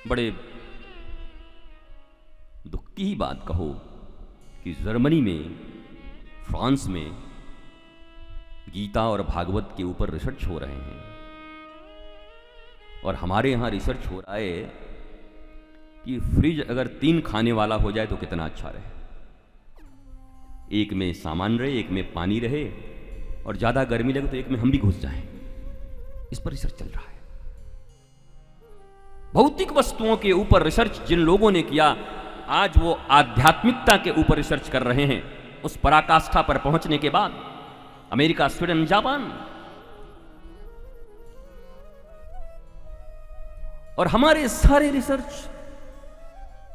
बड़े दुख की ही बात कहो कि जर्मनी में, फ्रांस में गीता और भागवत के ऊपर रिसर्च हो रहे हैं, और हमारे यहाँ रिसर्च हो रहा है कि फ्रिज अगर 3 खाने वाला हो जाए तो कितना अच्छा रहे। एक में सामान रहे, एक में पानी रहे, और ज़्यादा गर्मी लगे तो एक में हम भी घुस जाएं। इस पर रिसर्च चल रहा है। भौतिक वस्तुओं के ऊपर रिसर्च जिन लोगों ने किया, आज वो आध्यात्मिकता के ऊपर रिसर्च कर रहे हैं। उस पराकाष्ठा पर पहुंचने के बाद अमेरिका, स्वीडन, जापान, और हमारे सारे रिसर्च,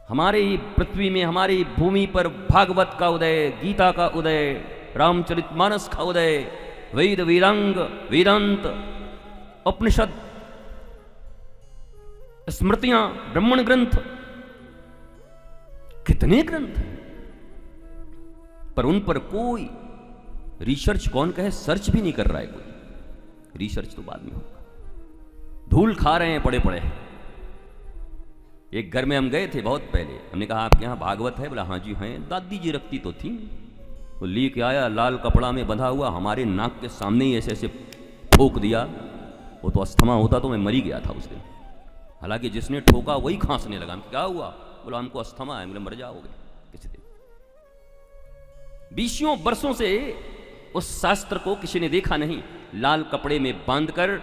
हमारे पृथ्वी में, हमारी भूमि पर भागवत का उदय, गीता का उदय, रामचरितमानस का उदय, वेद, वेदांग, वेदांत, उपनिषद, स्मृतियां, ब्राह्मण ग्रंथ, कितने ग्रंथ, पर उन पर कोई रिसर्च, कौन कहे सर्च भी नहीं कर रहा है कोई। रिसर्च तो बाद में होगा। धूल खा रहे हैं पड़े पड़े। एक घर में हम गए थे बहुत पहले, हमने कहा आपके यहाँ भागवत है? बोला हाँ जी हैं। दादी जी रखती तो थी। वो लेके आया, लाल कपड़ा में बंधा हुआ, हमारे नाक के सामने ही ऐसे ऐसे ठोक दिया। वो तो अस्थमा होता तो मैं मरी गया था उस दिन। हालांकि जिसने ठोका वही खांसने लगा। क्या हुआ? बोला हमको अस्थमा है। बोले मर जाओगे किसी दिन। 20 वर्षों से उस शास्त्र को किसी ने देखा नहीं। लाल कपड़े में बांधकर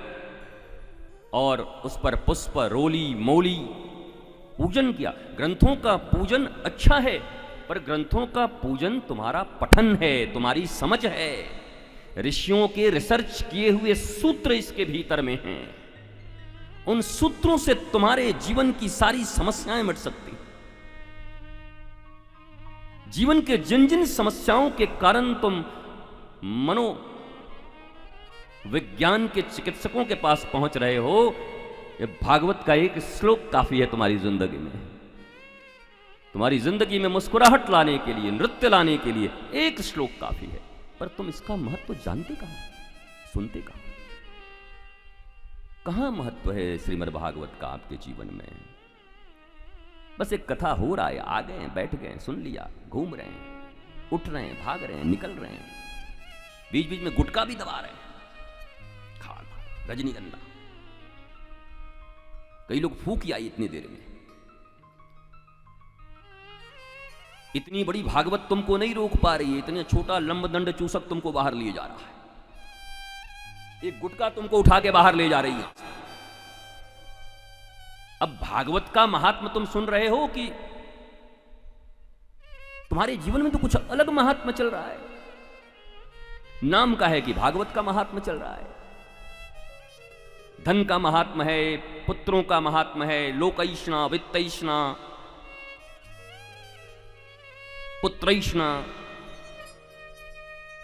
और उस पर पुष्प, रोली, मौली पूजन किया। ग्रंथों का पूजन अच्छा है, पर ग्रंथों का पूजन तुम्हारा पठन है, तुम्हारी समझ है। ऋषियों के रिसर्च किए हुए सूत्र इसके भीतर में हैं। उन सूत्रों से तुम्हारे जीवन की सारी समस्याएं मिट सकती। जीवन के जिन जिन समस्याओं के कारण तुम मनो विज्ञान के चिकित्सकों के पास पहुंच रहे हो, ये भागवत का एक श्लोक काफी है तुम्हारी जिंदगी में। तुम्हारी जिंदगी में मुस्कुराहट लाने के लिए, नृत्य लाने के लिए एक श्लोक काफी है। पर तुम इसका महत्व जानते कहां, सुनते कहां? कहां महत्व है श्रीमद् भागवत का आपके जीवन में? बस एक कथा हो रहा है, आ गए, बैठ गए, सुन लिया, घूम रहे हैं, उठ रहे हैं, भाग रहे हैं, निकल रहे हैं, बीच बीच में गुटखा भी दबा रहे हैं, रजनीगंधा। कई लोग फूंक आई इतनी देर में। इतनी बड़ी भागवत तुमको नहीं रोक पा रही है। इतने छोटा लंबदंड चूसक तुमको बाहर लिए जा रहा है। एक गुटका तुमको उठा के बाहर ले जा रही है। अब भागवत का महात्मा तुम सुन रहे हो कि तुम्हारे जीवन में तो कुछ अलग महात्मा चल रहा है। नाम का है कि भागवत का महात्मा चल रहा है। धन का महात्मा है, पुत्रों का महात्मा है, लोकैष्णा, वित्तैष्णा, पुत्रैष्णा।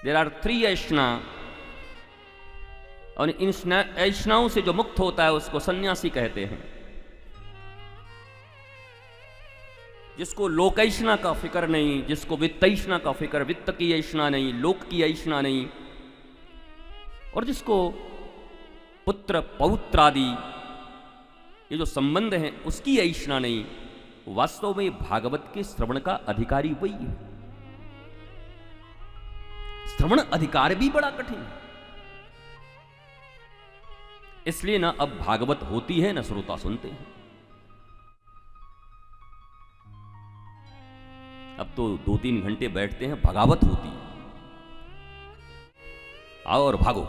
There are 3 ऐष्णा। और इन ऐष्णाओं से जो मुक्त होता है उसको सन्यासी कहते हैं। जिसको लोकैष्णा का फिक्र नहीं, जिसको वित्तैष्णा का फिक्र, वित्त की ऐष्णा नहीं, लोक की ऐष्णा नहीं, और जिसको पुत्र पौत्र आदि ये जो संबंध हैं उसकी ऐष्णा नहीं, वास्तव में भागवत के श्रवण का अधिकारी वही है। श्रवण अधिकार भी बड़ा कठिन है। इसलिए ना अब भागवत होती है, ना श्रोता सुनते हैं। अब तो 2-3 घंटे बैठते हैं, भगावत होती है। आओ और भागो।